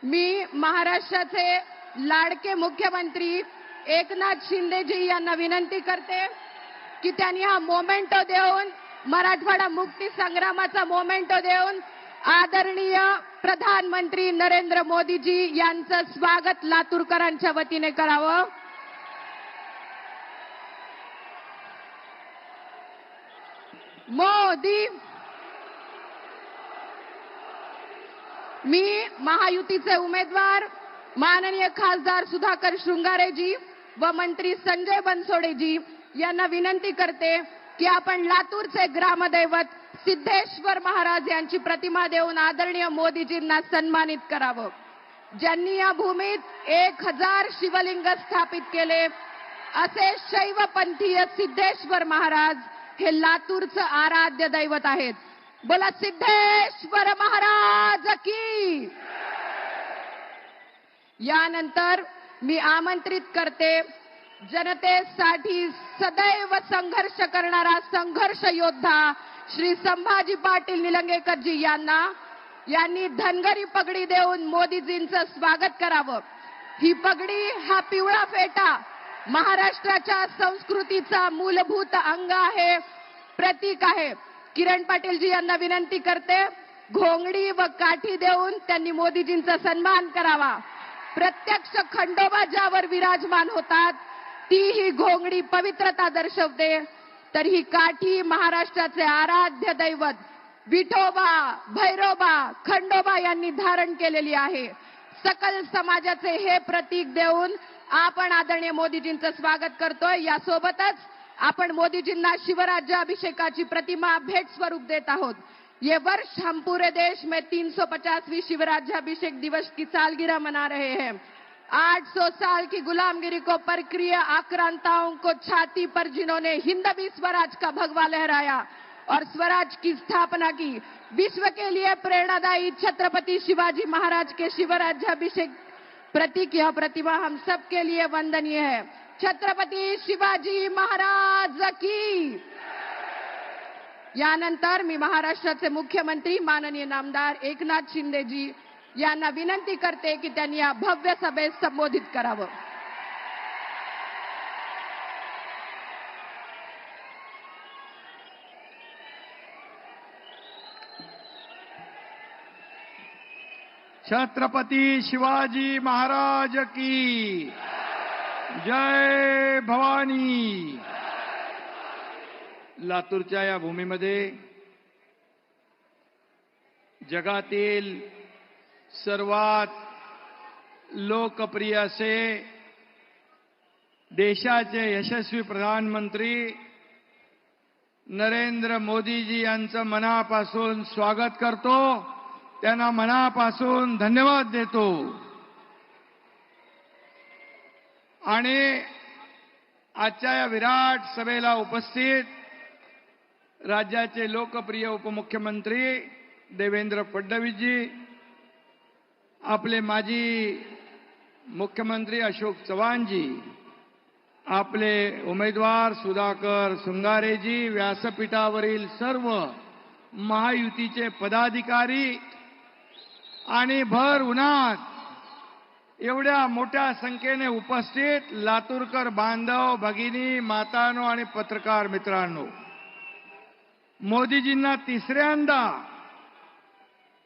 मी महाराष्ट्राचे लाडके मुख्यमंत्री एकनाथ शिंदेजी यांना विनंती करते की त्यांनी हा मोमेंटो देऊन, मराठवाडा मुक्ती संग्रामाचा मोमेंटो देऊन आदरणीय प्रधानमंत्री नरेंद्र मोदीजी यांचं स्वागत लातूरकरांच्या वतीने करावं. मोदी. मी महायुतीचे उमेदवार माननीय खासदार सुधाकर शृंगारेजी व मंत्री संजय बनसोडेजी यांना विनंती करते की आपण लातूरचे ग्रामदैवत सिद्धेश्वर महाराज यांची प्रतिमा देऊन आदरणीय मोदीजींना सन्मानित करावं. ज्यांनी या भूमीत 1000 शिवलिंग स्थापित केले असे शैवपंथीय सिद्धेश्वर महाराज हे लातूरचं आराध्य दैवत आहेत. बोला सिद्धेश्वर महाराज की. यानंतर मी आमंत्रित करते जनतेसाठी सदैव संघर्ष करणारा संघर्ष योद्धा श्री संभाजी पाटील निलंगेकरजी यांनी धनगरी पगडी देऊन मोदीजींचं स्वागत करावं. ही पगडी, हा पिवळा फेटा महाराष्ट्राच्या संस्कृतीचा मूलभूत अंग आहे, प्रतीक आहे. किरण पाटीलजी यांना विनंती करते, घोंगडी व काठी देऊन त्यांनी मोदीजींचा सन्मान करावा. प्रत्यक्ष खंडोबा ज्यावर विराजमान होतात ती ही घोंगडी पवित्रता दर्शवते, तर ही काठी महाराष्ट्राचे आराध्य दैवत विठोबा, भैरोबा, खंडोबा यांनी धारण केलेली आहे. सकल समाजाचे हे प्रतीक देऊन आपण आदरणीय मोदीजींचं स्वागत करतोय. यासोबतच आपण मोदीजींना शिवराज्याभिषेकाची प्रतिमा भेट स्वरूप देत आहोत. ये वर्ष हम पूरे देश में 350वीं शिवराज्याभिषेक दिवस की सालगिरह मना रहे हैं. 800 साल की गुलामगिरी को परक्रिय आक्रांताओं को छाती पर जिन्होंने हिंदवी स्वराज का भगवा लहराया और स्वराज की स्थापना की, विश्व के लिए प्रेरणादायी छत्रपति शिवाजी महाराज के शिवराज्याभिषेक प्रतीक यह प्रतिमा हम सबके लिए वंदनीय है. छत्रपति शिवाजी महाराज की. यानंतर मी महाराष्ट्राचे मुख्यमंत्री माननीय नामदार एकनाथ शिंदेजी यांना विनंती करते की त्यांनी या भव्य सभेस संबोधित करावं. छत्रपति शिवाजी महाराज की जय भवानी. लातूरच्या या भूमीमध्ये जगातील सर्वात लोकप्रिय असे देशाचे यशस्वी प्रधानमंत्री नरेंद्र मोदीजी यांचं मनापासून स्वागत करतो. त्यांना मनापासून धन्यवाद देतो. आणि आजच्या या विराट सभेला उपस्थित राज्याचे लोकप्रिय उपमुख्यमंत्री देवेंद्र फडणवीसजी, आपले माजी मुख्यमंत्री अशोक चव्हाणजी, आपले उमेदवार सुधाकर शृंगारेजी, व्यासपीठावरील सर्व महायुतीचे पदाधिकारी आणि भर उन्हात एवढ्या मोठ्या संख्येने उपस्थित लातूरकर बांधव, भगिनी, मातांनो आणि पत्रकार मित्रांनो, मोदीजींना तिसऱ्यांदा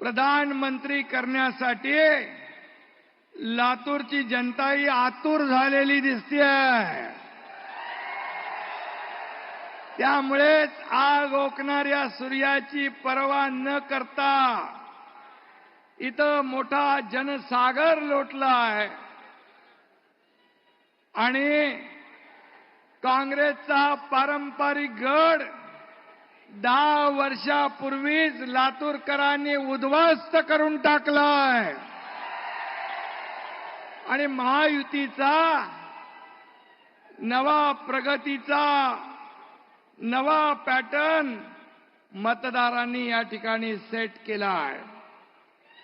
प्रधानमंत्री करण्यासाठी लातूरची जनताही आतुर झालेली दिसतेय. त्यामुळेच आग ओकणाऱ्या सूर्याची पर्वा न करता इथं मोठा जनसागर लोटला आहे. आणि काँग्रेसचा पारंपरिक गड 10 वर्षापूर्वीच लातूरकरांनी उद्ध्वस्त करून टाकलाय. आणि महायुतीचा नवा प्रगतीचा नवा पॅटर्न मतदारांनी या ठिकाणी सेट केला आहे.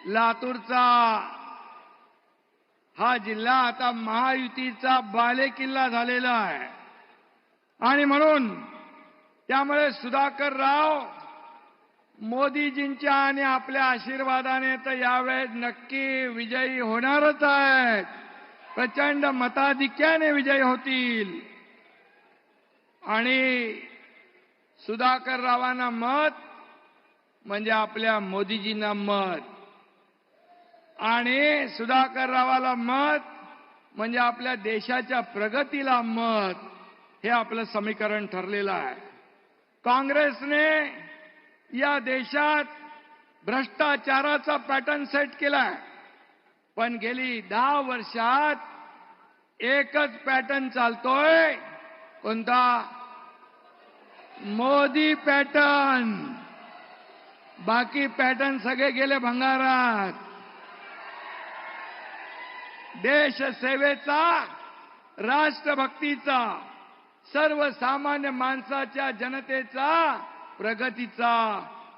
लातूरचा हा जिल्हा आता महायुतीचा बालेकिल्ला झालेला आहे. आणि म्हणून त्यामुळे सुधाकर राव मोदीजींच्या आणि आपल्या आशीर्वादाने तर यावेळेस नक्की विजयी होणारच आहेत. प्रचंड मताधिक्याने विजयी होतील. आणि सुधाकर रावांना मत म्हणजे आपल्या मोदीजींना मत, आणि सुधाकर रावाला मत म्हणजे आपल्या देशाच्या प्रगतीला मत. हे आपलं समीकरण ठरलेलं आहे. काँग्रेसने या देशात भ्रष्टाचाराचा पॅटर्न सेट केलाय, पण गेली 10 वर्षात एकच पॅटर्न चालतोय. कोणता? मोदी पॅटर्न. बाकी पॅटर्न सगळे गेले भंगारात. देशसेवेचा, राष्ट्रभक्तीचा, सर्वसामान्य माणसाच्या, जनतेचा, प्रगतीचा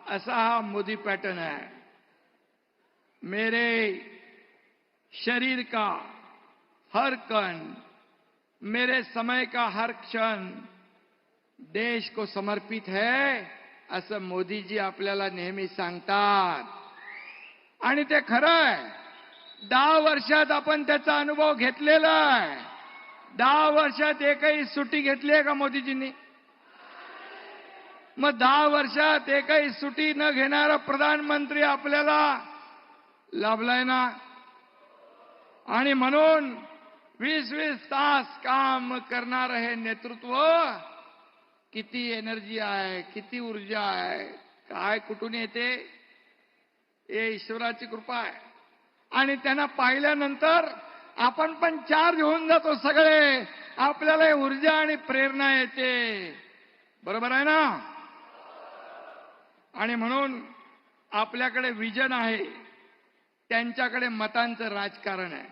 असा हा मोदी पॅटर्न है. मेरे शरीर का हर कण, मेरे समय का हर क्षण देश को समर्पित है, असं मोदीजी आपल्याला नेहमी सांगतात. आणि ते खरं आहे. 10 वर्षात आपण त्याचा अनुभव घेतलेला आहे. 10 वर्षात एकही सुट्टी घेतली आहे का मोदीजींनी? मग 10 वर्षात एकही सुट्टी न घेणारा प्रधानमंत्री आपल्याला लाभलाय ना. आणि म्हणून 20-20 तास काम करणारं हे नेतृत्व किती एनर्जी आहे, किती ऊर्जा आहे, काय कुठून येते? हे ईश्वराची कृपा आहे. आणि त्यांना पाहिल्यानंतर आपण पण चार्ज होऊन जातो सगळे. आपल्याला ऊर्जा आणि प्रेरणा येते. बरोबर आहे ना? आणि म्हणून आपल्याकडे विजन आहे, त्यांच्याकडे मतांचं राजकारण आहे.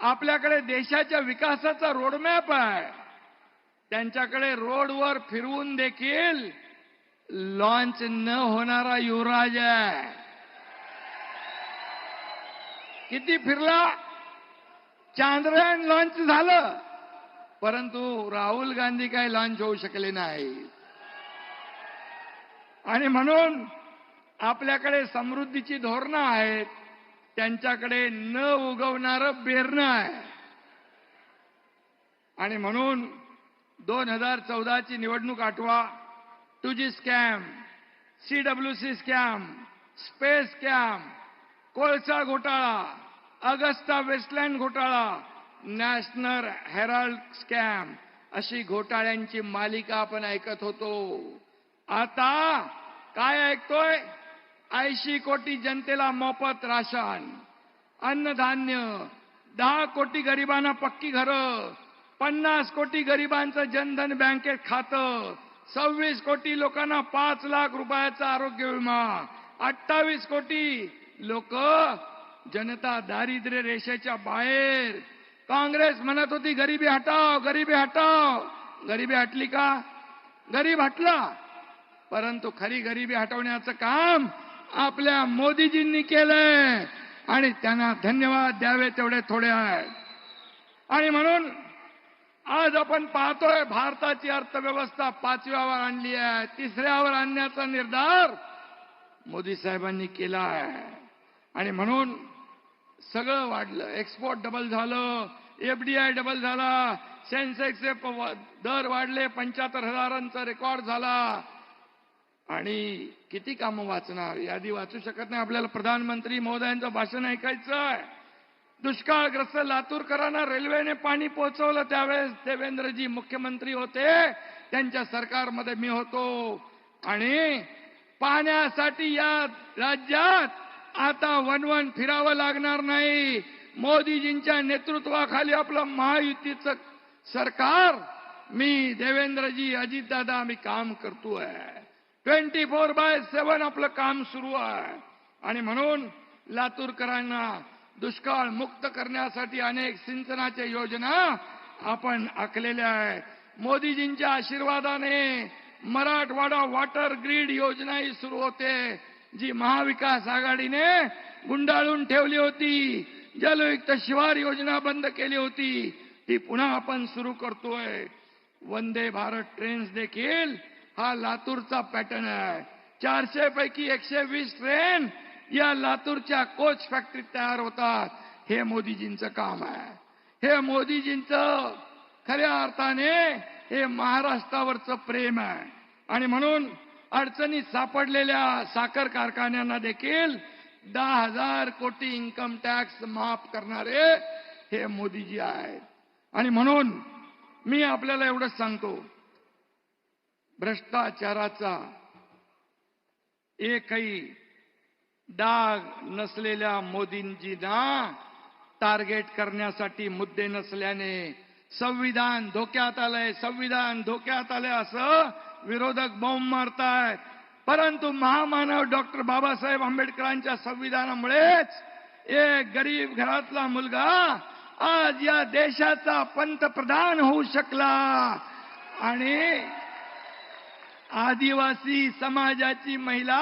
आपल्याकडे देशाच्या विकासाचा रोडमॅप आहे, त्यांच्याकडे रोडवर फिरवून देखील लॉन्च न होणारा युवराज आहे. किती फिरला? चांद्रयान लॉन्च झालं, परंतु राहुल गांधी काही लॉन्च होऊ शकले नाही. आणि म्हणून आपल्याकडे समृद्धीची धोरणं आहेत, त्यांच्याकडे न उगवणारं बेरणं आहे. आणि म्हणून 2014ची निवडणूक आठवा. 2G scam, CWC scam, space scam, कोळसा घोटाळा, अगस्टा वेस्टलँड घोटाळा, नॅशनल हेराल्ड स्कॅम, अशी घोटाळ्यांची मालिका आपण ऐकत होतो. आता काय ऐकतोय? 80 कोटी जनतेला मोफत राशन, अन्नधान्य, 10 कोटी गरिबांना पक्की घरं, 50 कोटी गरिबांचं जनधन बँकेत खातं, 26 कोटी लोकांना 5 लाख रुपयाचा आरोग्य विमा, 28 कोटी लोक जनता दारिद्र्य रेषेच्या बाहेर. काँग्रेस म्हणत होती गरिबी हटाव, गरिबी हटाव. गरिबी हटली का? गरीब हटला, परंतु खरी गरिबी हटवण्याचं काम आपल्या मोदीजींनी केलंय. आणि त्यांना धन्यवाद द्यावे तेवढे थोडे आहेत. आणि म्हणून आज आपण पाहतोय भारताची अर्थव्यवस्था 5व्यावर आणली आहे. 3ऱ्यावर आणण्याचा निर्धार मोदी साहेबांनी केला आहे. आणि म्हणून सगळं वाढलं. एक्सपोर्ट डबल झालं, FDI डबल झाला, सेन्सेक्सचे दर वाढले, 75,000चा रेकॉर्ड झाला. आणि किती कामं वाचणार? यादी वाचू शकत नाही. आपल्याला प्रधानमंत्री महोदयांचं भाषण ऐकायचं आहे. दुष्काळग्रस्त लातूरकरांना रेल्वेने पाणी पोहोचवलं. त्यावेळेस देवेंद्रजी मुख्यमंत्री होते, त्यांच्या सरकारमध्ये मी होतो. आणि पाण्यासाठी या राज्यात आता वनवन फिरावं लागणार नाही. मोदीजींच्या नेतृत्वाखाली आपलं महायुतीचं सरकार, मी देवेंद्रजी, अजितदादा, आम्ही काम करतोय. 24/7 आपलं काम सुरू आहे. आणि म्हणून लातूरकरांना दुष्काळ मुक्त करण्यासाठी अनेक सिंचनाच्या योजना आपण आखलेल्या आहेत. मोदीजींच्या आशीर्वादाने मराठवाडा वॉटर ग्रीड योजनाही सुरू होते, जी महाविकास आघाडीने गुंडाळून ठेवली होती. जलयुक्त शिवार योजना बंद केली होती, ती पुन्हा आपण सुरू करतोय. वंदे भारत ट्रेन्स देखील हा लातूरचा पॅटर्न आहे. 400 पैकी 120 ट्रेन या लातूरच्या कोच फॅक्टरीत तयार होतात. हे मोदीजींचं काम आहे. हे मोदीजींचं खऱ्या अर्थाने हे महाराष्ट्रावरचं प्रेम आहे. आणि म्हणून अडचणीत सापडलेल्या साखर कारखान्यांना देखील 10,000 कोटी इन्कम टॅक्स माफ करणारे हे मोदीजी आहेत. आणि म्हणून मी आपल्याला एवढंच सांगतो, भ्रष्टाचाराचा एकही डाग नसलेल्या मोदींजींना टार्गेट करण्यासाठी मुद्दे नसल्याने संविधान धोक्यात आलंय, संविधान धोक्यात आलंय असं विरोधक बॉम्ब मारतायत. परंतु महामानव डॉक्टर बाबासाहेब आंबेडकरांच्या संविधानामुळेच एक गरीब घरातला मुलगा आज या देशाचा पंतप्रधान होऊ शकला आणि आदिवासी समाजाची महिला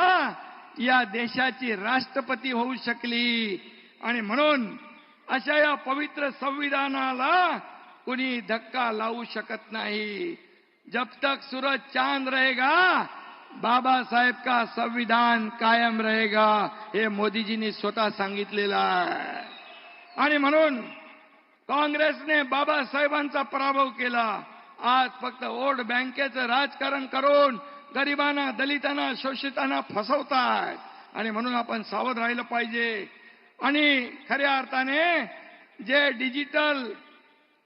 या देशाची राष्ट्रपती होऊ शकली. आणि म्हणून अशा या पवित्र संविधानाला कुणी धक्का लावू शकत नाही. जब तक सूरज चांद रहेगा बाबा साहेब का संविधान कायम रहेगा, हे मोदीजींनी स्वतः सांगितलेलं आहे. आणि म्हणून काँग्रेसने बाबासाहेबांचा पराभव केला. आज फक्त वोट बँकेचं राजकारण करून गरिबांना, दलितांना, शोषितांना फसवतात. आणि म्हणून आपण सावध राहिलं पाहिजे. आणि खऱ्या अर्थाने जे डिजिटल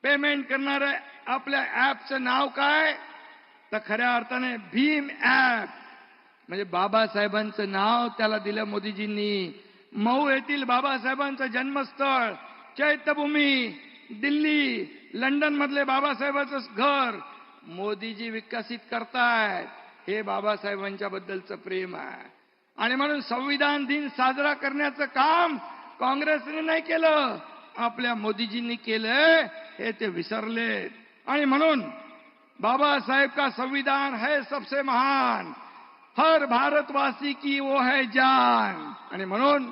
पेमेंट करणारे आपल्या ऍपचं नाव काय, तर खऱ्या अर्थाने भीम ऍप, म्हणजे बाबासाहेबांचं नाव त्याला दिलं मोदीजींनी. मऊ येथील बाबासाहेबांचं जन्मस्थळ, चैत्यभूमी, दिल्ली, लंडन मधले बाबासाहेबांचं घर मोदीजी विकसित करतायत. हे बाबासाहेबांच्या बद्दलचं प्रेम आहे. आणि म्हणून संविधान दिन साजरा करण्याचं काम काँग्रेसने नाही केलं, आपल्या मोदीजींनी केलंय, हे ते विसरलेत. आणि म्हणून बाबा साहेब का संविधान है सबसे महान, हर भारतवासी की वो है जान. आणि म्हणून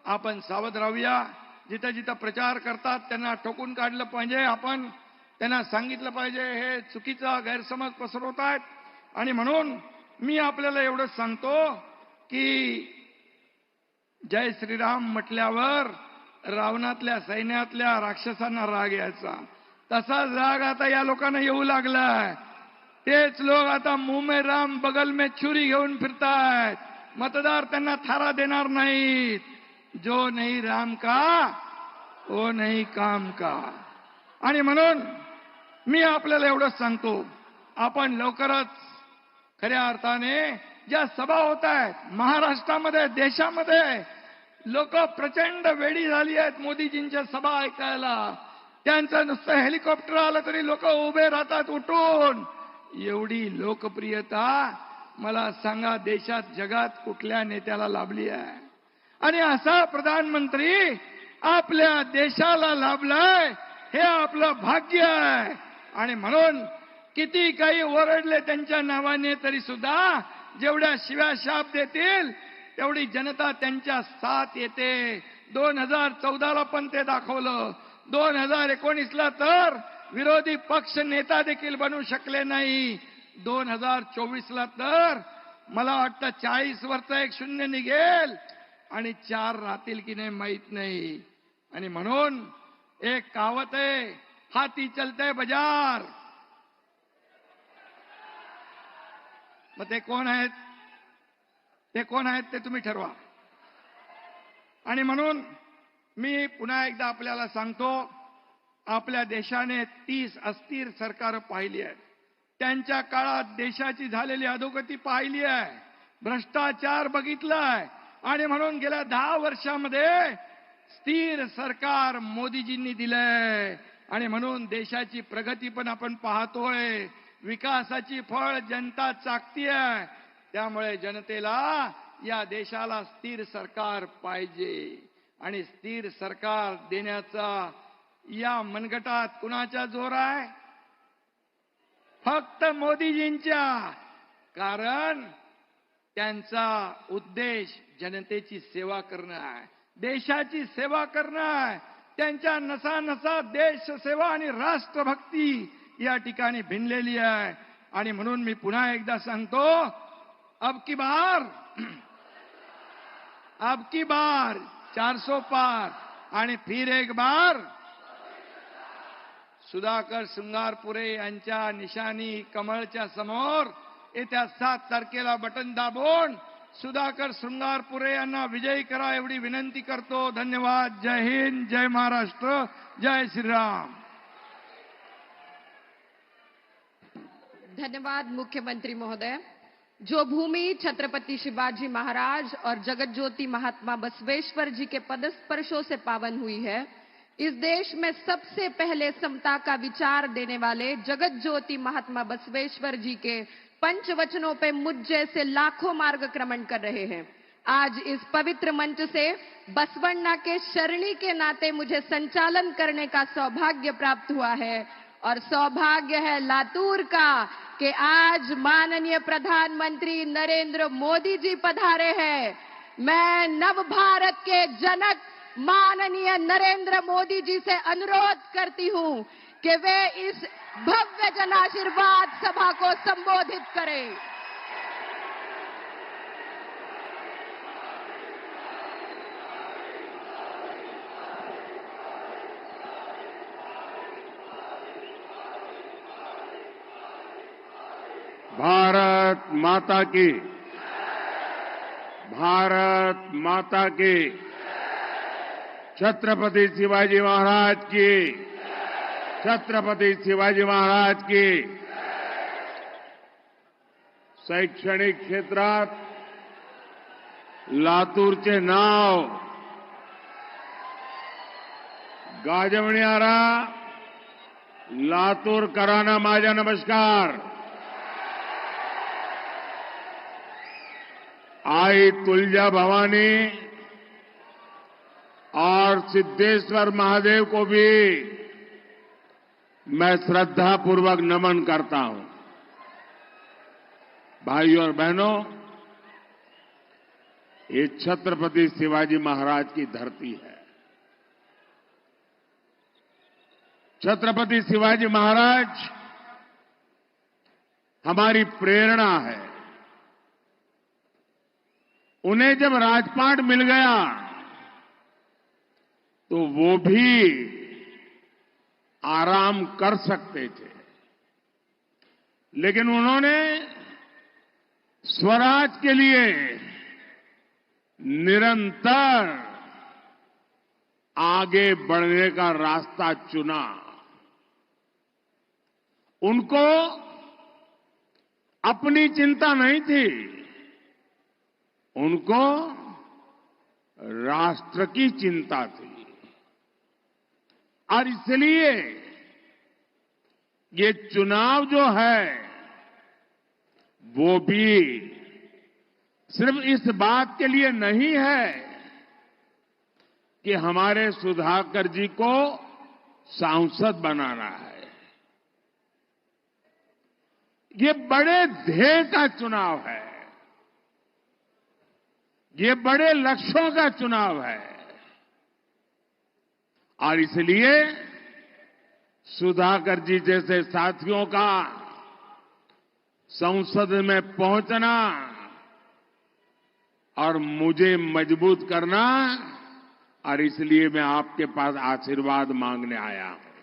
आपण सावध राहूया. जिथं जिथं प्रचार करतात त्यांना ठोकून काढलं पाहिजे. आपण त्यांना सांगितलं पाहिजे हे चुकीचा गैरसमज पसरवत आहेत. आणि म्हणून मी आपल्याला एवढंच सांगतो की जय श्रीराम म्हटल्यावर रावणातल्या सैन्यातल्या राक्षसांना राग यायचा, तसाच राग आता या लोकांना येऊ लागलाय. तेच लोक आता मुंह में राम बगल में छुरी घेऊन फिरतायत. मतदार त्यांना थारा देणार नाहीत. जो नहीं राम का वो नहीं काम का. आणि म्हणून मी आपल्याला एवढंच सांगतो, आपण लवकरच खऱ्या अर्थाने ज्या सभा होत आहेत महाराष्ट्रामध्ये, देशामध्ये, लोक प्रचंड वेडी झाली आहेत मोदीजींच्या सभा ऐकायला. त्यांचं नुसतं हेलिकॉप्टर आलं तरी लोक उभे राहतात उठून. एवढी लोकप्रियता मला सांगा देशात, जगात कुठल्या नेत्याला लाभली आहे? आणि असा प्रधानमंत्री आपल्या देशाला लाभलाय, हे आपलं भाग्य आहे. आणि म्हणून किती काही ओरडले त्यांच्या नावाने तरी सुद्धा, जेवढ्या शिव्या शाप देतील तेवढी जनता त्यांच्या साथ येते. 2014ला पण ते दाखवलं. 2019ला तर विरोधी पक्ष नेता देखील बनू शकले नाही. 2024ला तर मला वाटतं 40 वरचा एक शून्य निघेल आणि 4 राहतील की नाही माहित नाही. आणि म्हणून एक कहावत आहे, हाती चलते बाजार. मग ते कोण आहेत? ते कोण आहेत ते तुम्ही ठरवा. आणि म्हणून मी पुन्हा एकदा आपल्याला सांगतो, आपल्या देशाने 30 अस्थिर सरकार पाहिली आहेत. त्यांच्या काळात देशाची झालेली अधोगती पाहिली आहे, भ्रष्टाचार बघितलाय. आणि म्हणून गेल्या 10 वर्षामध्ये स्थिर सरकार मोदीजींनी दिलंय. आणि म्हणून देशाची प्रगती पण आपण पाहतोय, विकासाची फळ जनता चाखतीये. त्यामुळे जनतेला या देशाला स्थिर सरकार पाहिजे. आणि स्थिर सरकार देण्याचा या मनगटात कुणाचा जोर आहे? फक्त मोदीजींच्या. कारण त्यांचा उद्देश जनतेची सेवा करणं आहे, देशाची सेवा करणं आहे. त्यांच्या नसा देश सेवा आणि राष्ट्रभक्ती या ठिकाणी भिनलेली आहे. आणि म्हणून मी पुन्हा एकदा सांगतो, अब की बार 400 पार आणि फिर एक बार सुधाकर शृंगारपुरे यांच्या निशाणी कमळच्या समोर येत्या 7 तारखेला बटन दाबून सुधाकर शृंगारपुरे यांना विजयी करा एवढी विनंती करतो. धन्यवाद. जय हिंद, जय महाराष्ट्र, जय श्रीराम. धन्यवाद मुख्यमंत्री महोदय. जो भूमि छत्रपति शिवाजी महाराज और जगत ज्योति महात्मा बसवेश्वर जी के पदस्पर्शों से पावन हुई है, इस देश में सबसे पहले समता का विचार देने वाले जगत ज्योति महात्मा बसवेश्वर जी के पंचवचनों पे मुझ जैसे लाखों मार्गक्रमण कर रहे हैं. आज इस पवित्र मंच से बसवण्णा के शरणी के नाते मुझे संचालन करने का सौभाग्य प्राप्त हुआ है और सौभाग्य है लातूर का कि आज माननीय प्रधानमंत्री नरेंद्र मोदी जी पधारे हैं. मैं नव भारत के जनक माननीय नरेंद्र मोदी जी से अनुरोध करती हूं कि वे इस भव्य जनाशीर्वाद सभा को संबोधित करें. भारत माता की, भारत माता की, छत्रपति शिवाजी महाराज की, छत्रपति शिवाजी महाराज की. शैक्षणिक क्षेत्रात लातूरचे नाव गाजवणारा लातूरकरांना माझा नमस्कार. आई तुलजा भवानी और सिद्धेश्वर महादेव को भी मैं श्रद्धापूर्वक नमन करता हूं. भाइयों और बहनों, ये छत्रपति शिवाजी महाराज की धरती है. छत्रपति शिवाजी महाराज हमारी प्रेरणा है. उन्हें जब राजपाट मिल गया तो वो भी आराम कर सकते थे, लेकिन उन्होंने स्वराज के लिए निरंतर आगे बढ़ने का रास्ता चुना. उनको अपनी चिंता नहीं थी, उनको राष्ट्र की चिंता थी. और इसलिए ये चुनाव जो है वो भी सिर्फ इस बात के लिए नहीं है कि हमारे सुधाकर जी को सांसद बनाना है. ये बड़े ध्येय का चुनाव है, ये बड़े लक्ष्यों का चुनाव है. और इसलिए सुधाकर जी जैसे साथियों का संसद में पहुंचना और मुझे मजबूत करना, और इसलिए मैं आपके पास आशीर्वाद मांगने आया हूं.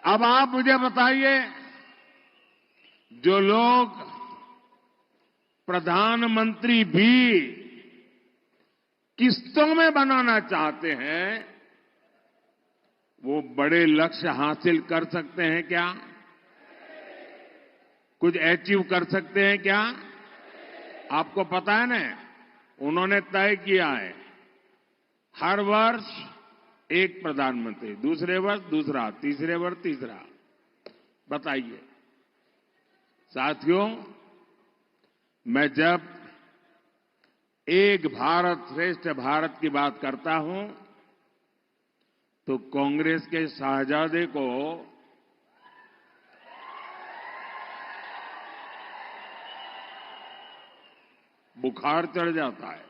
अब आप मुझे बताइए, जो लोग प्रधानमंत्री भी किस्तों में बनाना चाहते हैं, वो बड़े लक्ष्य हासिल कर सकते हैं क्या? कुछ अचीव कर सकते हैं क्या? आपको पता है ना, उन्होंने तय किया है हर वर्ष एक प्रधानमंत्री, दूसरे वर्ष दूसरा, तीसरे वर्ष तीसरा. बताइए साथियों, मैं जब एक भारत श्रेष्ठ भारत की बात करता हूं तो कांग्रेस के शाहजादे को बुखार चढ़ जाता है.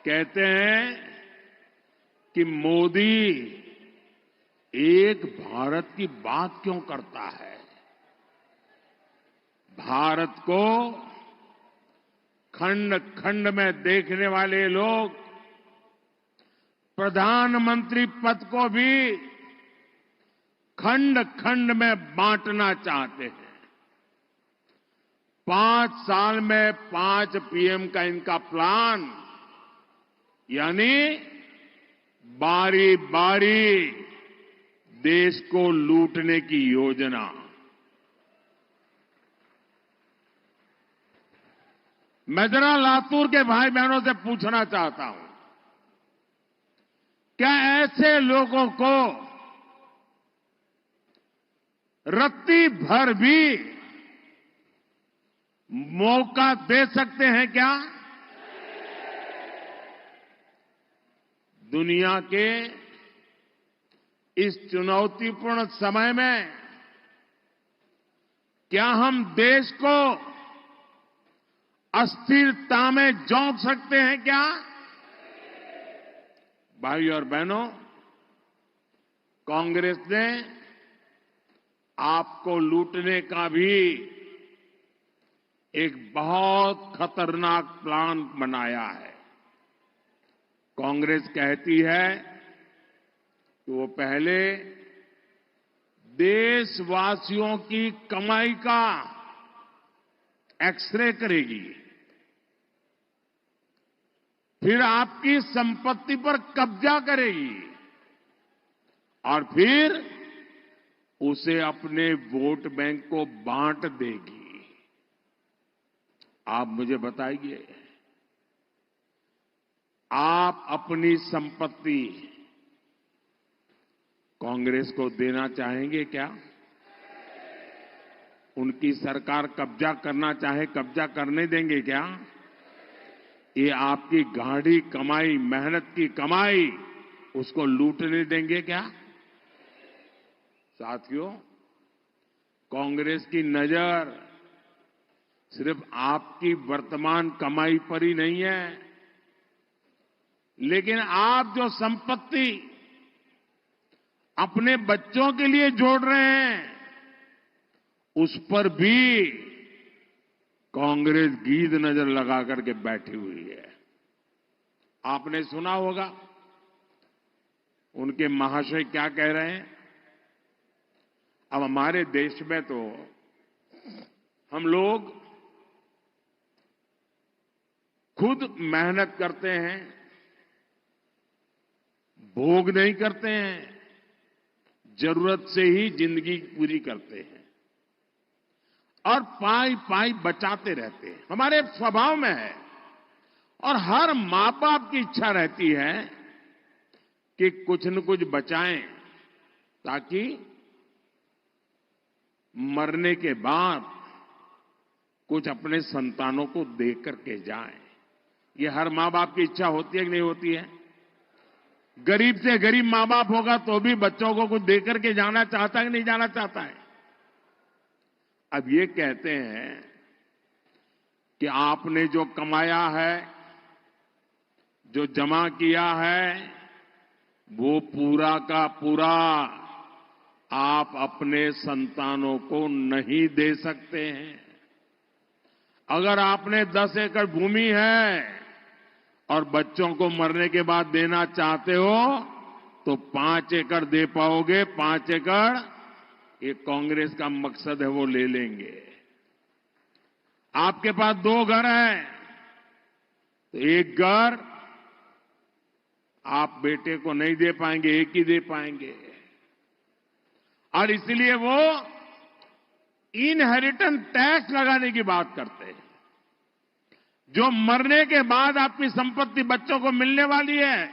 कहते हैं कि मोदी एक भारत की बात क्यों करता है? भारत को खंड खंड में देखने वाले लोग प्रधानमंत्री पद को भी खंड खंड में बांटना चाहते हैं। 5 साल में 5 पीएम का इनका प्लान, यानी बारी बारी देश को लूटने की योजना। मैं जरा लातूर के भाई बहनों से पूछना चाहता हूं, क्या ऐसे लोगों को रत्ती भर भी मौका दे सकते हैं क्या? दुनिया के इस चुनौतीपूर्ण समय में क्या हम देश को अस्थिरता में झोंक सकते हैं क्या? भाई और बहनों, कांग्रेस ने आपको लूटने का भी एक बहुत खतरनाक प्लान बनाया है। कांग्रेस कहती है कि वो पहले देशवासियों की कमाई का एक्सरे करेगी, फिर आपकी संपत्ति पर कब्जा करेगी और फिर उसे अपने वोट बैंक को बांट देगी। आप मुझे बताइए, आप अपनी संपत्ति कांग्रेस को देना चाहेंगे क्या? उनकी सरकार कब्जा करना चाहे, कब्जा करने देंगे क्या? ये आपकी गाढ़ी कमाई, मेहनत की कमाई, उसको लूटने देंगे क्या? साथियों, कांग्रेस की नजर सिर्फ आपकी वर्तमान कमाई पर ही नहीं है, लेकिन आप जो संपत्ति अपने बच्चों के लिए जोड़ रहे हैं, उस पर भी कांग्रेस गीध नजर लगा करके बैठी हुई है। आपने सुना होगा उनके महाशय क्या कह रहे हैं। अब हमारे देश में तो हम लोग खुद मेहनत करते हैं, भोग नहीं करते हैं, जरूरत से ही जिंदगी पूरी करते हैं और पाई पाई बचाते रहते हैं। हमारे स्वभाव में है और हर मां बाप की इच्छा रहती है कि कुछ न कुछ बचाएं ताकि मरने के बाद कुछ अपने संतानों को दे करके जाएं। ये हर मां बाप की इच्छा होती है कि नहीं होती है? गरीब से गरीब मां बाप होगा तो भी बच्चों को कुछ दे करके जाना चाहता है कि नहीं जाना चाहता है? अब ये कहते हैं कि आपने जो कमाया है, जो जमा किया है, वो पूरा का पूरा आप अपने संतानों को नहीं दे सकते हैं। अगर आपने 10 एकड़ भूमि है और बच्चों को मरने के बाद देना चाहते हो तो 5 एकड़ दे पाओगे। 5 एकड़ ये कांग्रेस का मकसद है, वो ले लेंगे। आपके पास 2 घर हैं तो 1 घर आप बेटे को नहीं दे पाएंगे, 1 ही दे पाएंगे। और इसलिए वो इनहेरिटेंस टैक्स लगाने की बात करते हैं। जो मरने के बाद आपकी संपत्ति बच्चों को मिलने वाली है,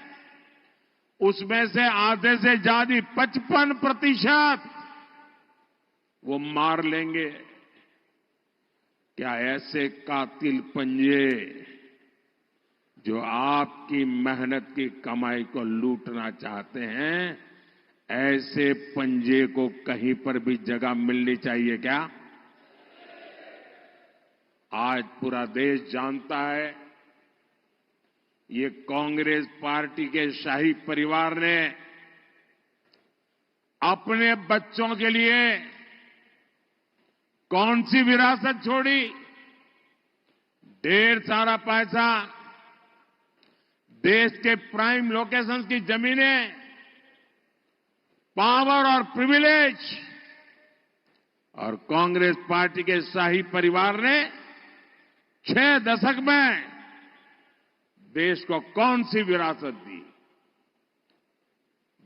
उसमें से आधे से ज्यादा 55% वो मार लेंगे। क्या ऐसे कातिल पंजे जो आपकी मेहनत की कमाई को लूटना चाहते हैं, ऐसे पंजे को कहीं पर भी जगह मिलनी चाहिए क्या? आज पूरा देश जानता है ये कांग्रेस पार्टी के शाही परिवार ने अपने बच्चों के लिए कौन सी विरासत छोड़ी? ढेर सारा पैसा, देश के प्राइम लोकेशंस की जमीनें, पावर और प्रिविलेज, और कांग्रेस पार्टी के शाही परिवार ने 6 दशक में देश को कौन सी विरासत दी?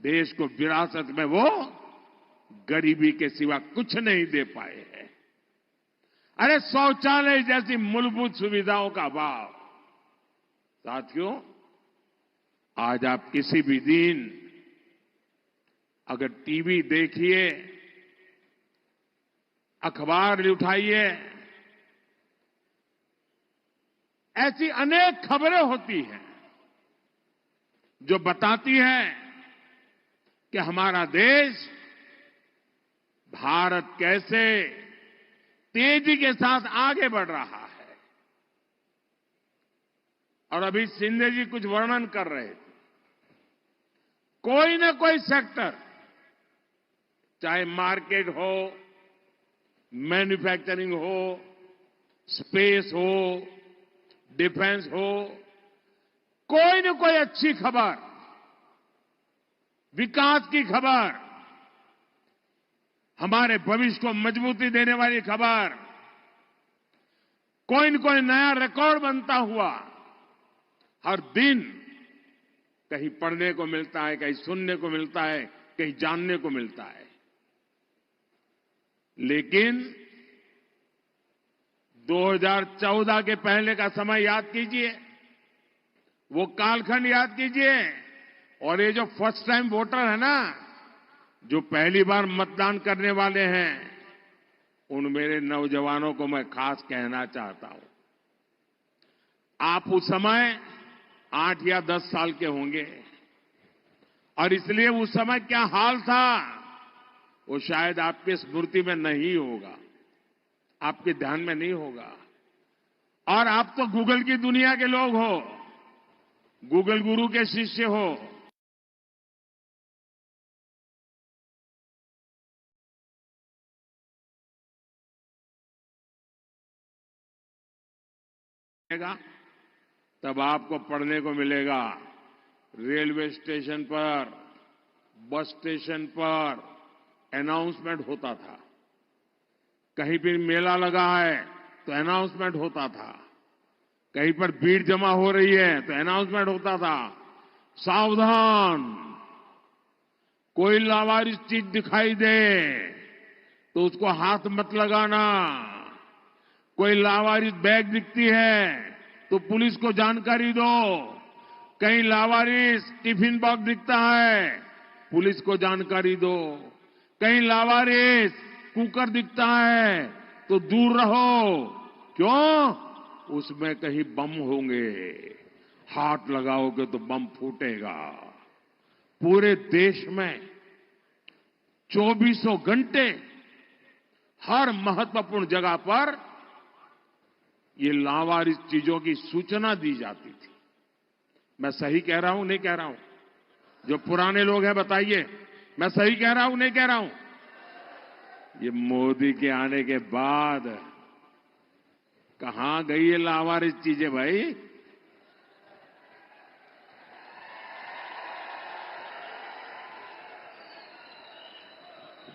देश को विरासत में वो गरीबी के सिवा कुछ नहीं दे पाए हैं। अरे शौचालय जैसी मूलभूत सुविधाओं का अभाव। साथियों, आज आप किसी भी दिन अगर टीवी देखिए, अखबार उठाइए, ऐसी अनेक खबरें होती हैं जो बताती हैं कि हमारा देश, भारत कैसे तेजी के साथ आगे बढ़ रहा है। और अभी शिंदे जी कुछ वर्णन कर रहे थे। कोई न कोई सेक्टर, चाहे मार्केट हो, मैन्युफैक्चरिंग हो, स्पेस हो, डिफेंस हो, कोई न कोई अच्छी खबर, विकास की खबर, हमारे भविष्य को मजबूती देने वाली खबर, कोई न कोई नया रिकॉर्ड बनता हुआ हर दिन कहीं पढ़ने को मिलता है, कहीं सुनने को मिलता है, कहीं जानने को मिलता है। लेकिन 2014 के पहले का समय याद कीजिए, वो कालखंड याद कीजिए, और ये जो फर्स्ट टाइम वोटर है ना, जो पहली बार मतदान करने वाले हैं, उन मेरे नौजवानों को मैं खास कहना चाहता हूं। आप उस समय 8 या 10 साल के होंगे, और इसलिए उस समय क्या हाल था वो शायद आपकी स्मृति में नहीं होगा, आपके ध्यान में नहीं होगा। और आप तो गूगल की दुनिया के लोग हो, गूगल गुरु के शिष्य हो। तब आपको पढ़ने को मिलेगा, रेलवे स्टेशन पर, बस स्टेशन पर अनाउंसमेंट होता था। कहीं पर मेला लगा है तो अनाउंसमेंट होता था, कहीं पर भीड़ जमा हो रही है तो अनाउंसमेंट होता था, सावधान, कोई लावारिस चीज दिखाई दे तो उसको हाथ मत लगाना, कोई लावारिस बैग दिखती है तो पुलिस को जानकारी दो, कहीं लावारिस टिफिन बॉक्स दिखता है पुलिस को जानकारी दो, कहीं लावारिस कुकर दिखता है तो दूर रहो। क्यों? उसमें कहीं बम होंगे, हाथ लगाओगे तो बम फूटेगा। पूरे देश में 24 घंटे हर महत्वपूर्ण जगह पर ये लावारिस चीजों की सूचना दी जाती थी। मैं सही कह रहा हूं, नहीं कह रहा हूं? जो पुराने लोग हैं बताइए, मैं सही कह रहा हूं, नहीं कह रहा हूं? ये मोदी के आने के बाद कहां गई ये लावारिस चीजें भाई?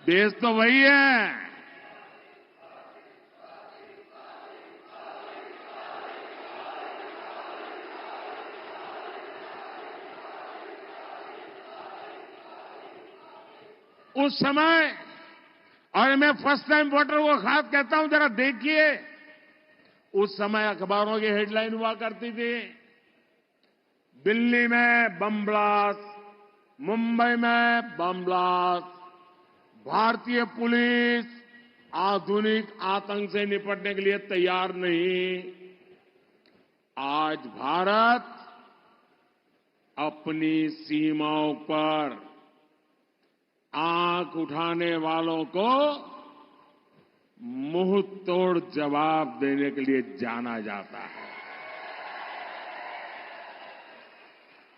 देश तो वही है। उस समय, और मैं फर्स्ट टाइम वोटर को खास कहता हूं, जरा देखिए, उस समय अखबारों की हेडलाइन हुआ करती थी, दिल्ली में बम ब्लास्ट, मुंबई में बम ब्लास्ट, भारतीय पुलिस आधुनिक आतंक से निपटने के लिए तैयार नहीं। आज भारत अपनी सीमाओं पर आंख उठाने वालों को मुंह तोड़ जवाब देने के लिए जाना जाता है।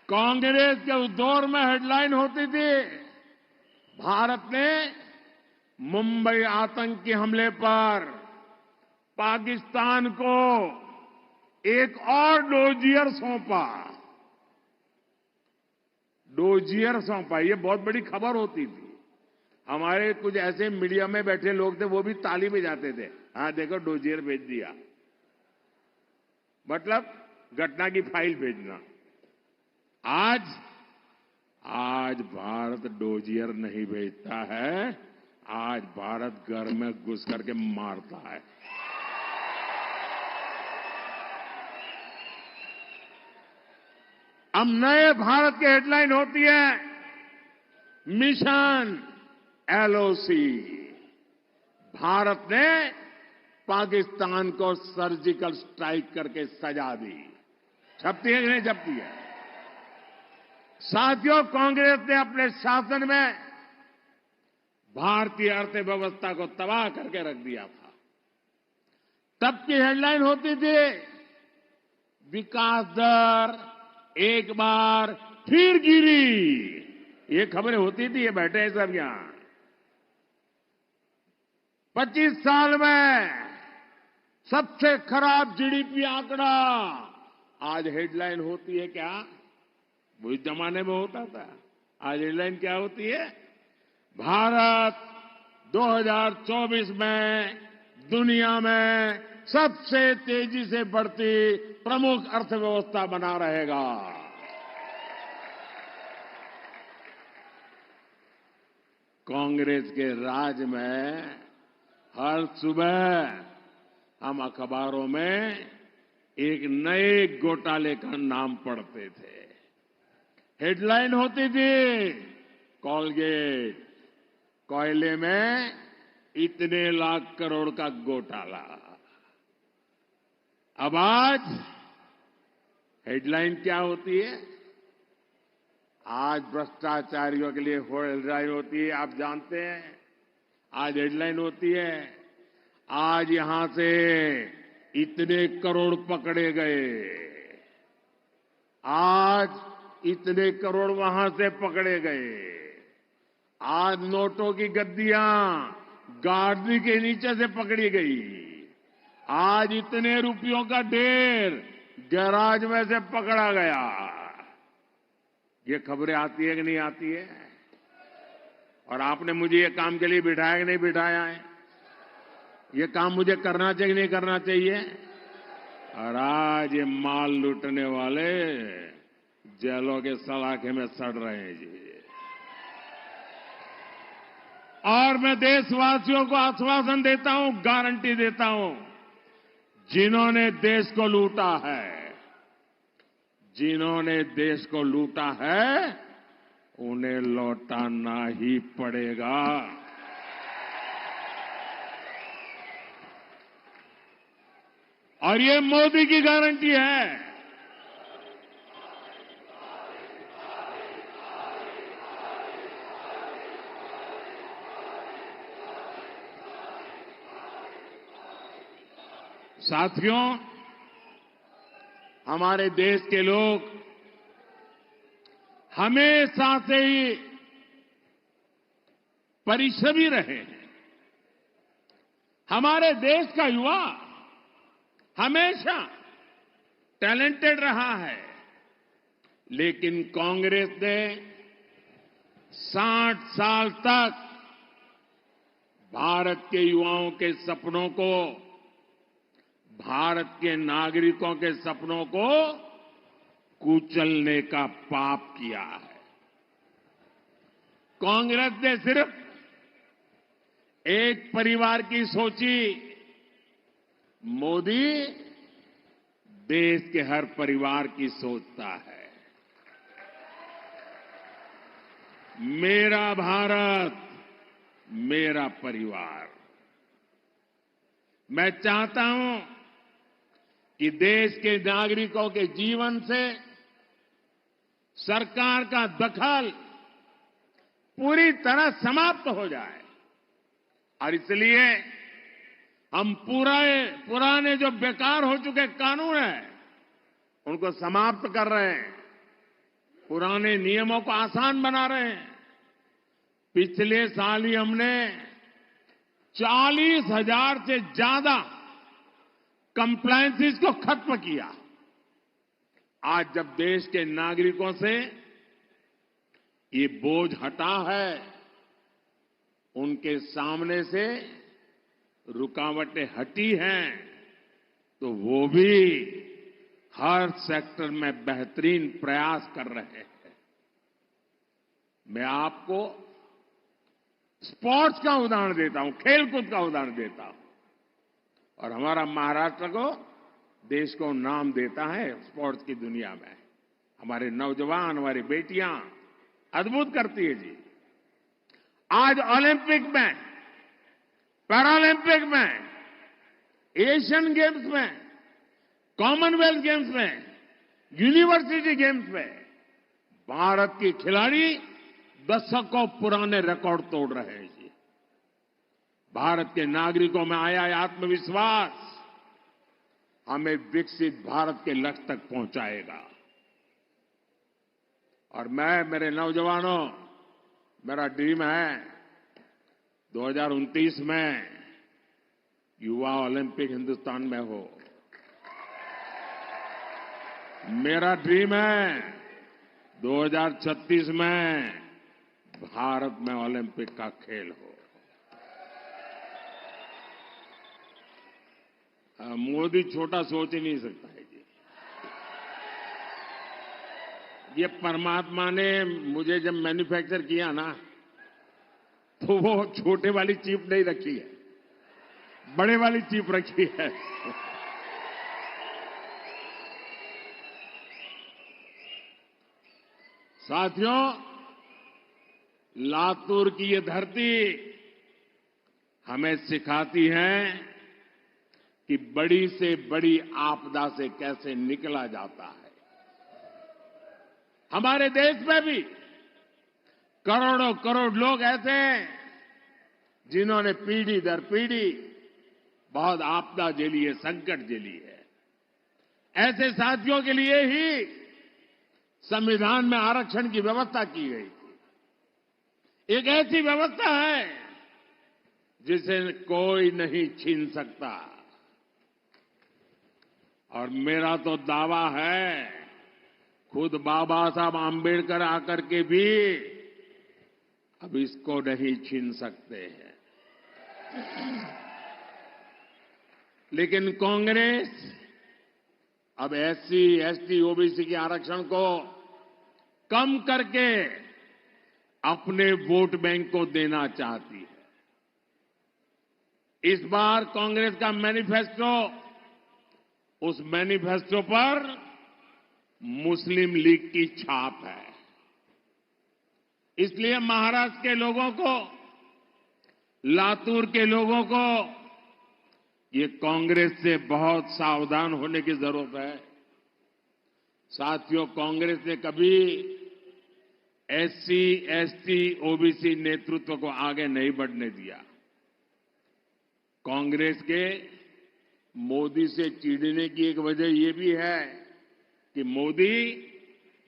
कांग्रेस के उस दौर में हेडलाइन होती थी, भारत ने मुंबई आतंकी हमले पर पाकिस्तान को एक और डोजियर सौंपा। ये बहुत बड़ी खबर होती थी। हमारे कुछ ऐसे मीडिया में बैठे लोग थे, वो भी ताली बजाते थे, हाँ देखो डोजियर भेज दिया, मतलब घटना की फाइल भेजना। आज भारत डोजियर नहीं भेजता है, आज भारत घर में घुस करके मारता है। अब नए भारत की हेडलाइन होती है मिशन एलओसी। भारत ने पाकिस्तान को सर्जिकल स्ट्राइक करके सजा दी। छपती है कि नहीं छपती है? साथियों, कांग्रेस ने अपने शासन में भारतीय अर्थव्यवस्था को तबाह करके रख दिया था। तब की हेडलाइन होती थी विकास दर एक बार फिर गिरी। ये खबरें होती थी, ये बैठे हैं सब यहां। 25 साल में सबसे खराब जीडीपी आंकड़ा। आज हेडलाइन होती है क्या? वो इस जमाने में होता था। आज हेडलाइन क्या होती है? भारत 2024 में दुनिया में सबसे तेजी से बढ़ती प्रमुख अर्थव्यवस्था बना रहेगा। कांग्रेस के राज में हर सुबह हम अखबारों में एक नए घोटाले का नाम पढ़ते थे। हेडलाइन होती थी कोलगेट, कोयले में इतने लाख करोड़ का घोटाला। अब आज हेडलाइन क्या होती है? आज भ्रष्टाचारियों के लिए हेडलाइन होती है, आप जानते हैं। आज हेडलाइन होती है आज यहां से इतने करोड़ पकड़े गए, आज इतने करोड़ वहां से पकड़े गए, आज नोटों की गद्दियां गाड़ी के नीचे से पकड़ी गई, आज इतने रुपयों का ढेर गैराज में से पकड़ा गया। ये खबरें आती है कि नहीं आती है? और आपने मुझे ये काम के लिए बिठाया कि नहीं बिठाया है? ये काम मुझे करना चाहिए कि नहीं करना चाहिए? और आज ये माल लूटने वाले जेलों के सलाखे में सड़ रहे हैं जी। और मैं देशवासियों को आश्वासन देता हूं, गारंटी देता हूं, जिन्होंने देश को लूटा है, जिन्होंने देश को लूटा है, उन्हें लौटाना ही पड़ेगा। और ये मोदी की गारंटी है। साथियों, हमारे देश के लोग हमेशा से ही परिश्रमी रहे हैं। हमारे देश का युवा हमेशा टैलेंटेड रहा है, लेकिन कांग्रेस ने 60 साल तक भारत के युवाओं के सपनों को, भारत के नागरिकों के सपनों को कुचलने का पाप किया है। कांग्रेस ने सिर्फ एक परिवार की सोची, मोदी देश के हर परिवार की सोचता है। मेरा भारत, मेरा परिवार। मैं चाहता हूं कि देश के नागरिकों के जीवन से सरकार का दखल पूरी तरह समाप्त हो जाए। और इसलिए हम पुराने जो बेकार हो चुके कानून हैं, उनको समाप्त कर रहे हैं, पुराने नियमों को आसान बना रहे हैं। पिछले साल ही हमने 40,000 से ज्यादा कंप्लायंसेस को खत्म किया। आज जब देश के नागरिकों से ये बोझ हटा है, उनके सामने से रुकावटें हटी हैं, तो वो भी हर सेक्टर में बेहतरीन प्रयास कर रहे हैं। मैं आपको स्पोर्ट्स का उदाहरण देता हूं, खेलकूद का उदाहरण देता हूं, और हमारा महाराष्ट्र को देश को नाम देता है स्पोर्ट्स की दुनिया में। हमारे नौजवान, हमारी बेटियां अद्भुत करती है जी। आज ओलंपिक में, पैरालंपिक में, एशियन गेम्स में, कॉमनवेल्थ गेम्स में, यूनिवर्सिटी गेम्स में भारत की खिलाड़ी दशकों पुराने रिकॉर्ड तोड़ रहे हैं जी। भारत के नागरिकों में आया है आत्मविश्वास हमें विकसित भारत के लक्ष्य तक पहुंचाएगा। और मैं, मेरे नौजवानों, मेरा ड्रीम है 2029 में युवा ओलंपिक हिंदुस्तान में हो। मेरा ड्रीम है 2036 में भारत में ओलंपिक का खेल हो। मोदी छोटा सोच ही नहीं सकता है जी। ये परमात्मा ने मुझे जब मैन्युफैक्चर किया ना, तो वो छोटे वाली चिप नहीं रखी है, बड़े वाली चिप रखी है। साथियों, लातूर की ये धरती हमें सिखाती है कि बड़ी से बड़ी आपदा से कैसे निकला जाता है। हमारे देश में भी करोड़ों करोड़ लोग ऐसे हैं जिन्होंने पीढ़ी दर पीढ़ी बहुत आपदा झेली है, संकट झेली है। ऐसे साथियों के लिए ही संविधान में आरक्षण की व्यवस्था की गई थी। एक ऐसी व्यवस्था है जिसे कोई नहीं छीन सकता। और मेरा तो दावा है, खुद बाबा साहब आंबेडकर आकर के भी अब इसको नहीं छीन सकते हैं। लेकिन कांग्रेस अब एससी, एसटी, ओबीसी के आरक्षण को कम करके अपने वोट बैंक को देना चाहती है। इस बार कांग्रेस का मैनिफेस्टो, उस मैनिफेस्टो पर मुस्लिम लीग की छाप है। इसलिए महाराष्ट्र के लोगों को, लातूर के लोगों को ये कांग्रेस से बहुत सावधान होने की जरूरत है। साथियों, कांग्रेस ने कभी एससी, एसटी, ओबीसी नेतृत्व को आगे नहीं बढ़ने दिया। कांग्रेस के मोदी से चिढ़ने की एक वजह ये भी है कि मोदी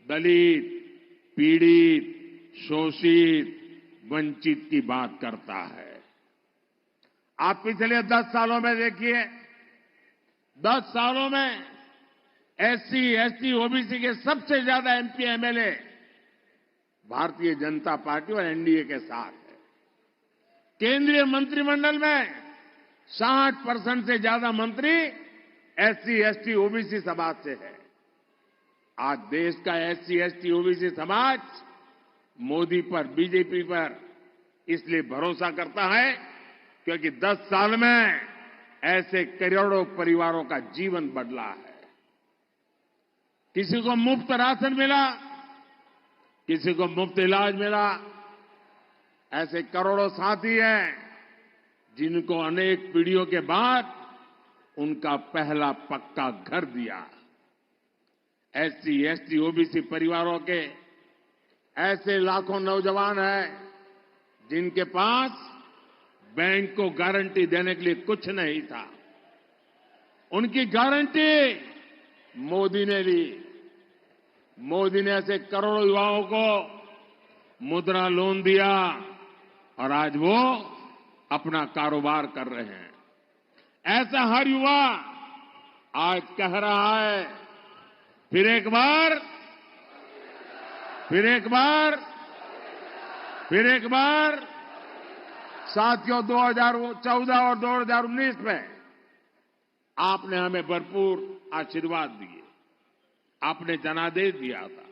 दलित, पीड़ित, शोषित, वंचित की बात करता है। आप पिछले 10 सालों में देखिए, 10 सालों में एससी, एसटी, ओबीसी के सबसे ज्यादा MP, MLA Bharatiya Janata party और एनडीए के साथ है। केंद्रीय मंत्रिमंडल में 60% से ज्यादा मंत्री एससी, एसटी, ओबीसी समाज से है। आज देश का एससी, एसटी, ओबीसी समाज मोदी पर, बीजेपी पर इसलिए भरोसा करता है क्योंकि 10 साल में ऐसे करोड़ों परिवारों का जीवन बदला है। किसी को मुफ्त राशन मिला, किसी को मुफ्त इलाज मिला। ऐसे करोड़ों साथी हैं जिनको अनेक पीढ़ियों के बाद उनका पहला पक्का घर दिया। एससी, एसटी, ओबीसी परिवारों के ऐसे लाखों नौजवान हैं जिनके पास बैंक को गारंटी देने के लिए कुछ नहीं था। उनकी गारंटी मोदी ने ली। मोदी ने ऐसे करोड़ों युवाओं को मुद्रा लोन दिया, और आज वो अपना कारोबार कर रहे हैं। ऐसा हर युवा आज कह रहा है, फिर एक बार, फिर एक बार, फिर एक बार। साथियों, 2014 और 2019 में आपने हमें भरपूर आशीर्वाद दिए, आपने जनादेश दिया था।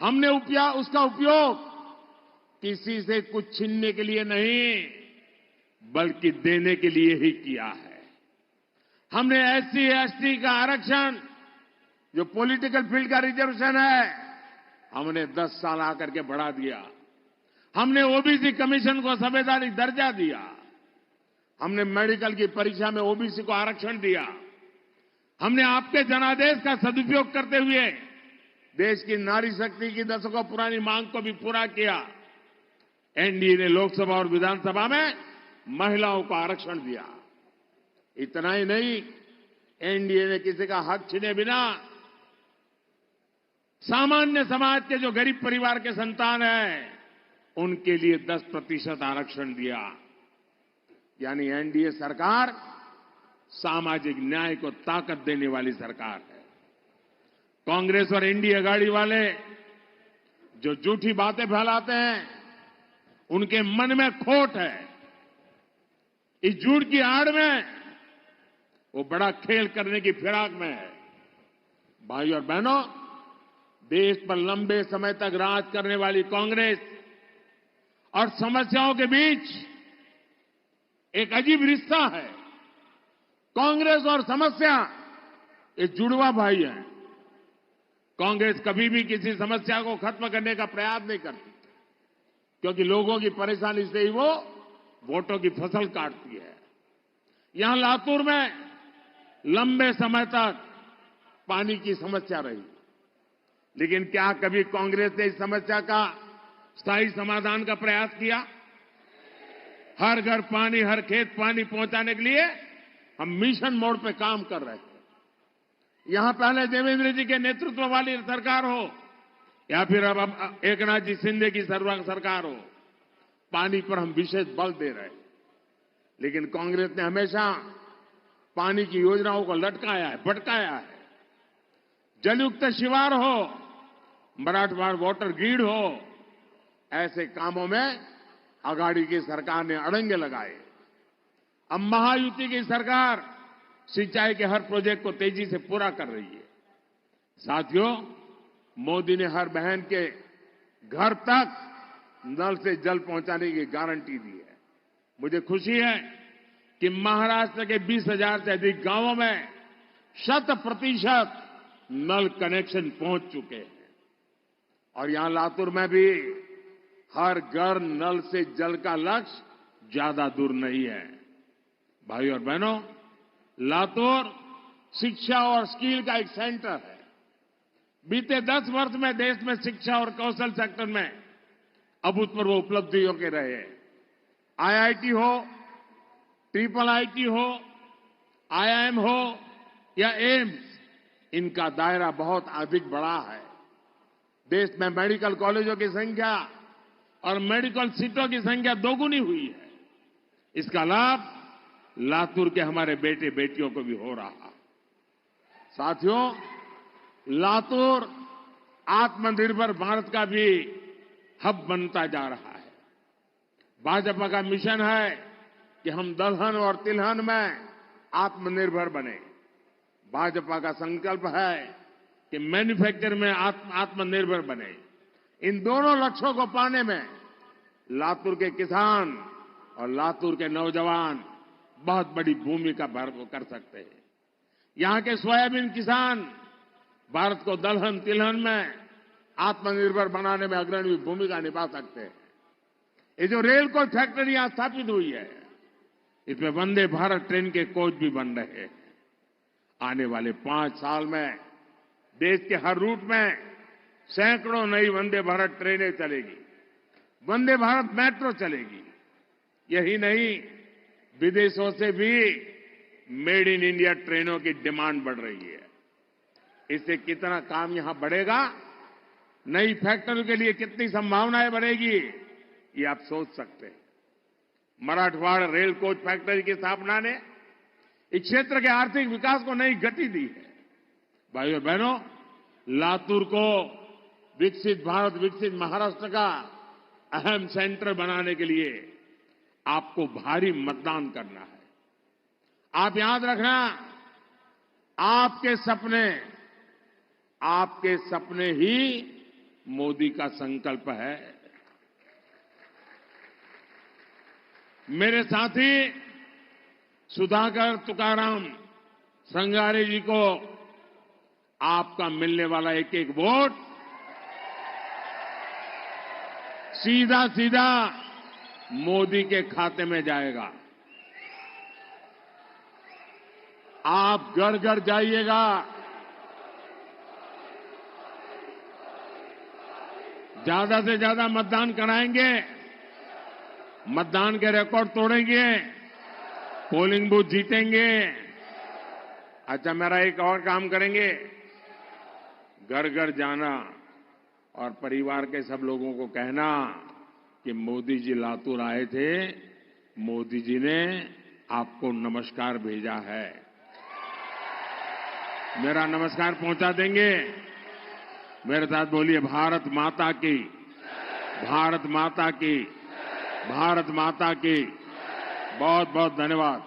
हमने उसका उपयोग किसी से कुछ छीनने के लिए नहीं, बल्कि देने के लिए ही किया है। हमने SC ST का आरक्षण, जो पॉलिटिकल फील्ड का रिजर्वेशन है, हमने 10 साल आकर के बढ़ा दिया। हमने OBC कमीशन को संवैधानिक दर्जा दिया। हमने मेडिकल की परीक्षा में OBC को आरक्षण दिया। हमने आपके जनादेश का सदुपयोग करते हुए देश की नारी शक्ति की दशकों पुरानी मांग को भी पूरा किया। NDA ने लोकसभा और विधानसभा में महिलाओं को आरक्षण दिया। इतना ही नहीं, NDA ने किसी का हक छीने बिना सामान्य समाज के जो गरीब परिवार के संतान हैं, उनके लिए 10% आरक्षण दिया। यानी NDA सरकार सामाजिक न्याय को ताकत देने वाली सरकार है। कांग्रेस और इंडिया आघाड़ी वाले जो झूठी बातें फैलाते हैं, उनके मन में खोट है। इस झूठ की आड़ में वो बड़ा खेल करने की फिराक में है। भाई और बहनों, देश पर लंबे समय तक राज करने वाली कांग्रेस और समस्याओं के बीच एक अजीब रिश्ता है। कांग्रेस और समस्या ये जुड़वा भाई हैं। कांग्रेस कभी भी किसी समस्या को खत्म करने का प्रयास नहीं करती, क्योंकि लोगों की परेशानी से ही वो वोटों की फसल काटती है। यहां लातूर में लंबे समय तक पानी की समस्या रही, लेकिन क्या कभी कांग्रेस ने इस समस्या का स्थायी समाधान का प्रयास किया? हर घर पानी, हर खेत पानी पहुंचाने के लिए हम मिशन मोड पे काम कर रहे हैं। यहां पहले देवेंद्र जी के नेतृत्व वाली सरकार हो या फिर अब एकनाथ जी शिंदे की सरकार हो, पानी पर हम विशेष बल दे रहे हैं। लेकिन कांग्रेस ने हमेशा पानी की योजनाओं को लटकाया है, भटकाया है। जलयुक्त शिवार हो, मराठवाड़ वाटर ग्रिड हो, ऐसे कामों में आघाड़ी की सरकार ने अड़ंगे लगाए। अब महायुति की सरकार सिंचाई के हर प्रोजेक्ट को तेजी से पूरा कर रही है। साथियों, मोदी ने हर बहन के घर तक नल से जल पहुंचाने की गारंटी दी है। मुझे खुशी है कि महाराष्ट्र के 20,000 से अधिक गांवों में 100% नल कनेक्शन पहुंच चुके हैं। और यहां लातूर में भी हर घर नल से जल का लक्ष्य ज्यादा दूर नहीं है। भाई और बहनों, लातूर शिक्षा और स्किल का एक सेंटर है। बीते 10 वर्ष में देश में शिक्षा और कौशल सेक्टर में अभूतपूर्व उपलब्धियों के रहे। IIT हो, IIIT हो, IIM हो या एम्स, इनका दायरा बहुत अधिक बड़ा है। देश में मेडिकल कॉलेजों की संख्या और मेडिकल सीटों की संख्या दोगुनी हुई है। इसका लाभ लातूर के हमारे बेटे बेटियों को भी हो रहा। साथियों, लातूर आत्मनिर्भर भारत का भी हब बनता जा रहा है। भाजपा का मिशन है कि हम दलहन और तिलहन में आत्मनिर्भर बने। भाजपा का संकल्प है कि मैन्युफैक्चर में आत्मनिर्भर बने। इन दोनों लक्ष्यों को पाने में लातूर के किसान और लातूर के नौजवान बहुत बड़ी भूमिका कर सकते हैं। यहां के सोयाबीन किसान भारत को दलहन तिलहन में आत्मनिर्भर बनाने में अग्रणी भूमिका निभा सकते हैं। ये जो रेल कोच फैक्ट्री यहां स्थापित हुई है, इसमें वंदे भारत ट्रेन के कोच भी बन रहे हैं। आने वाले 5 साल में देश के हर रूट में सैकड़ों नई वंदे भारत ट्रेनें चलेगी, वंदे भारत मेट्रो चलेगी। यही नहीं, विदेशों से भी मेड इन इंडिया ट्रेनों की डिमांड बढ़ रही है। इससे कितना काम यहां बढ़ेगा, नई फैक्ट्री के लिए कितनी संभावनाएं बढ़ेगी, ये आप सोच सकते हैं। मराठवाड़ा रेल कोच फैक्ट्री की स्थापना ने इस क्षेत्र के आर्थिक विकास को नई गति दी है। भाइयों और बहनों, लातूर को विकसित भारत, विकसित महाराष्ट्र का अहम सेंटर बनाने के लिए आपको भारी मतदान करना है। आप याद रखना, आपके सपने ही मोदी का संकल्प है। मेरे साथी सुधाकर तुकाराम श्रृंगारे जी को आपका मिलने वाला एक एक वोट सीधा सीधा मोदी के खाते में जाएगा। आप घर घर जाइएगा, ज्यादा से ज्यादा मतदान कराएंगे, मतदान के रिकॉर्ड तोड़ेंगे, पोलिंग बूथ जीतेंगे। अच्छा, मेरा एक और काम करेंगे, घर घर जाना और परिवार के सब लोगों को कहना कि मोदी जी लातूर आए थे, मोदी जी ने आपको नमस्कार भेजा है। मेरा नमस्कार पहुंचा देंगे। मेरे साथ बोलिए, भारत माता की, भारत माता की, भारत माता की। बहुत बहुत धन्यवाद।